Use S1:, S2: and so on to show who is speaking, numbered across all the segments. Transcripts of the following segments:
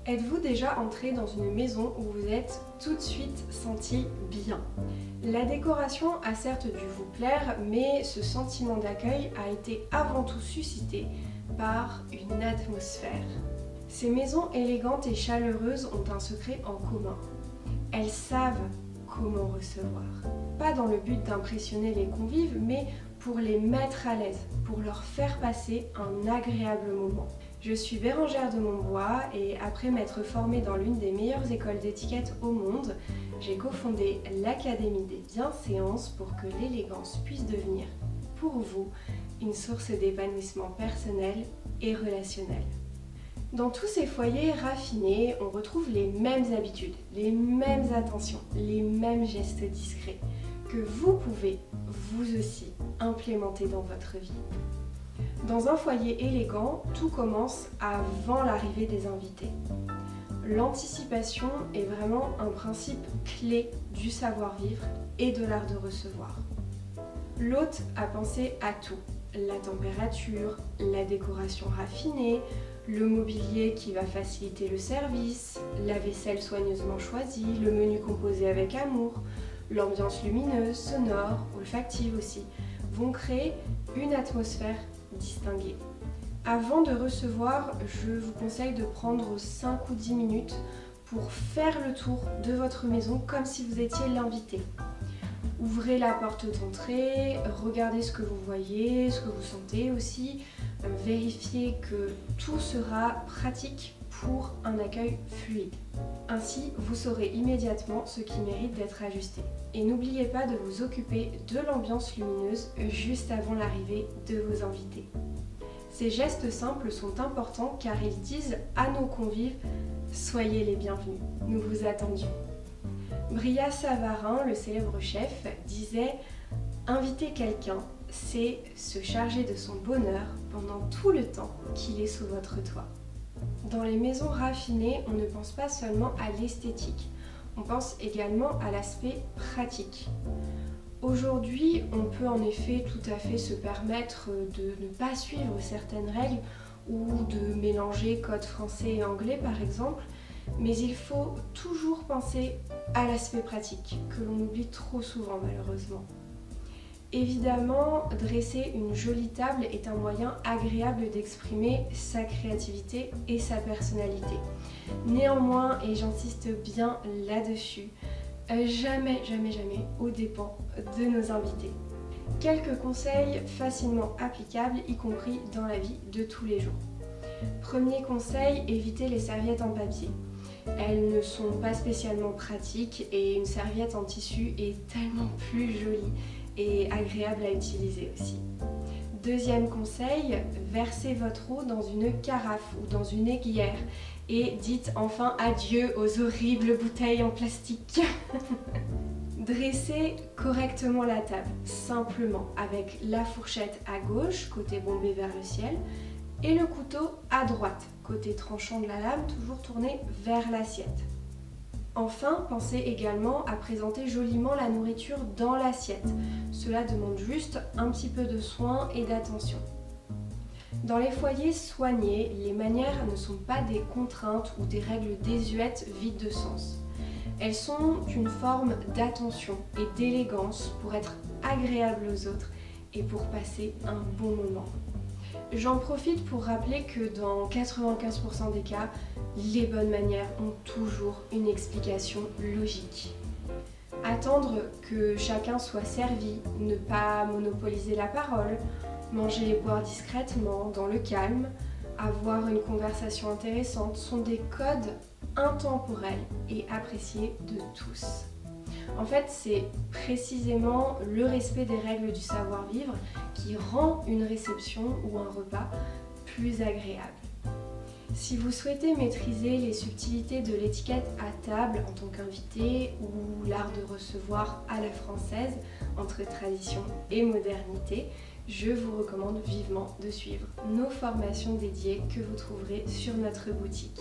S1: Êtes-vous déjà entré dans une maison où vous êtes tout de suite senti bien? La décoration a certes dû vous plaire, mais ce sentiment d'accueil a été avant tout suscité par une atmosphère. Ces maisons élégantes et chaleureuses ont un secret en commun. Elles savent comment recevoir. Pas dans le but d'impressionner les convives, mais pour les mettre à l'aise, pour leur faire passer un agréable moment. Je suis Bérangère de Montbois et après m'être formée dans l'une des meilleures écoles d'étiquette au monde, j'ai cofondé l'Académie des Bienséances pour que l'élégance puisse devenir, pour vous, une source d'épanouissement personnel et relationnel. Dans tous ces foyers raffinés, on retrouve les mêmes habitudes, les mêmes attentions, les mêmes gestes discrets que vous pouvez, vous aussi, implémenter dans votre vie. Dans un foyer élégant, tout commence avant l'arrivée des invités. L'anticipation est vraiment un principe clé du savoir-vivre et de l'art de recevoir. L'hôte a pensé à tout, la température, la décoration raffinée, le mobilier qui va faciliter le service, la vaisselle soigneusement choisie, le menu composé avec amour, l'ambiance lumineuse, sonore, olfactive aussi, vont créer une atmosphère distinguée. Avant de recevoir, je vous conseille de prendre 5 ou 10 minutes pour faire le tour de votre maison comme si vous étiez l'invité. Ouvrez la porte d'entrée, regardez ce que vous voyez, ce que vous sentez aussi, vérifiez que tout sera pratique pour un accueil fluide. Ainsi, vous saurez immédiatement ce qui mérite d'être ajusté. Et n'oubliez pas de vous occuper de l'ambiance lumineuse juste avant l'arrivée de vos invités. Ces gestes simples sont importants car ils disent à nos convives « Soyez les bienvenus, nous vous attendions ». Brillat Savarin, le célèbre chef, disait « Inviter quelqu'un, c'est se charger de son bonheur pendant tout le temps qu'il est sous votre toit ». Dans les maisons raffinées, on ne pense pas seulement à l'esthétique, on pense également à l'aspect pratique. Aujourd'hui, on peut en effet tout à fait se permettre de ne pas suivre certaines règles ou de mélanger code français et anglais par exemple, mais il faut toujours penser à l'aspect pratique, que l'on oublie trop souvent malheureusement. Évidemment, dresser une jolie table est un moyen agréable d'exprimer sa créativité et sa personnalité. Néanmoins, et j'insiste bien là-dessus, jamais aux dépens de nos invités. Quelques conseils facilement applicables, y compris dans la vie de tous les jours. Premier conseil, évitez les serviettes en papier. Elles ne sont pas spécialement pratiques et une serviette en tissu est tellement plus jolie et agréable à utiliser aussi. Deuxième conseil, versez votre eau dans une carafe ou dans une aiguière et dites enfin adieu aux horribles bouteilles en plastique. Dressez correctement la table, simplement avec la fourchette à gauche, côté bombé vers le ciel, et le couteau à droite, côté tranchant de la lame, toujours tourné vers l'assiette. Enfin, pensez également à présenter joliment la nourriture dans l'assiette. Cela demande juste un petit peu de soin et d'attention. Dans les foyers soignés, les manières ne sont pas des contraintes ou des règles désuètes vides de sens. Elles sont une forme d'attention et d'élégance pour être agréables aux autres et pour passer un bon moment. J'en profite pour rappeler que dans 95% des cas, les bonnes manières ont toujours une explication logique. Attendre que chacun soit servi, ne pas monopoliser la parole, manger et boire discrètement, dans le calme, avoir une conversation intéressante sont des codes intemporels et appréciés de tous. En fait, c'est précisément le respect des règles du savoir-vivre qui rend une réception ou un repas plus agréable. Si vous souhaitez maîtriser les subtilités de l'étiquette à table en tant qu'invité ou l'art de recevoir à la française entre tradition et modernité, je vous recommande vivement de suivre nos formations dédiées que vous trouverez sur notre boutique.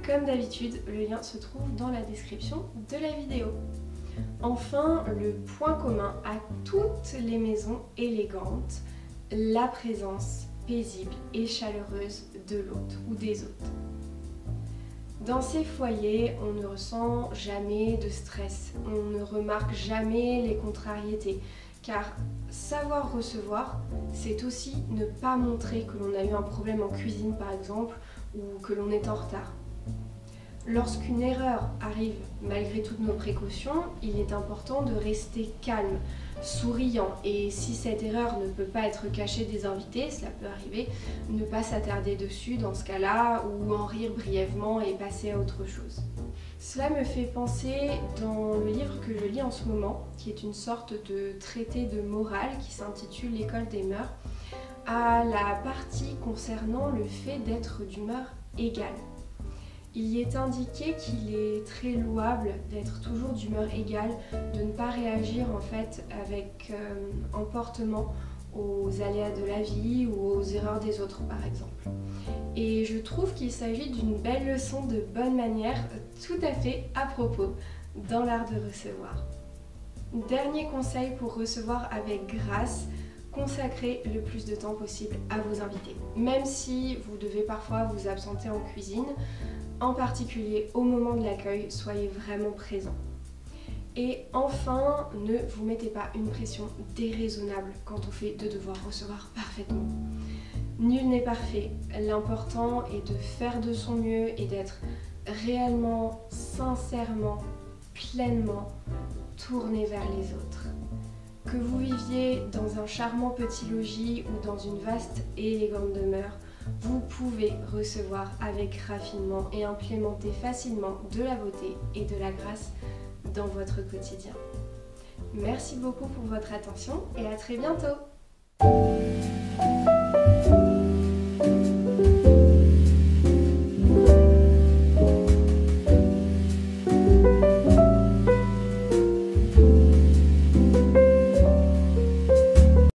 S1: Comme d'habitude, le lien se trouve dans la description de la vidéo. Enfin, le point commun à toutes les maisons élégantes, la présence paisible et chaleureuse de l'hôte ou des hôtes. Dans ces foyers, on ne ressent jamais de stress, on ne remarque jamais les contrariétés, car savoir recevoir, c'est aussi ne pas montrer que l'on a eu un problème en cuisine par exemple, ou que l'on est en retard. Lorsqu'une erreur arrive malgré toutes nos précautions, il est important de rester calme, souriant, et si cette erreur ne peut pas être cachée des invités, cela peut arriver, ne pas s'attarder dessus dans ce cas-là ou en rire brièvement et passer à autre chose. Cela me fait penser dans le livre que je lis en ce moment, qui est une sorte de traité de morale qui s'intitule L'école des mœurs, à la partie concernant le fait d'être d'humeur égale. Il y est indiqué qu'il est très louable d'être toujours d'humeur égale, de ne pas réagir en fait avec emportement aux aléas de la vie ou aux erreurs des autres par exemple. Et je trouve qu'il s'agit d'une belle leçon de bonne manière, tout à fait à propos, dans l'art de recevoir. Dernier conseil pour recevoir avec grâce, consacrez le plus de temps possible à vos invités. Même si vous devez parfois vous absenter en cuisine, en particulier au moment de l'accueil, soyez vraiment présents. Et enfin, ne vous mettez pas une pression déraisonnable quant au fait de devoir recevoir parfaitement. Nul n'est parfait, l'important est de faire de son mieux et d'être réellement, sincèrement, pleinement tourné vers les autres. Que vous viviez dans un charmant petit logis ou dans une vaste et élégante demeure, vous pouvez recevoir avec raffinement et implémenter facilement de la beauté et de la grâce dans votre quotidien. Merci beaucoup pour votre attention et à très bientôt!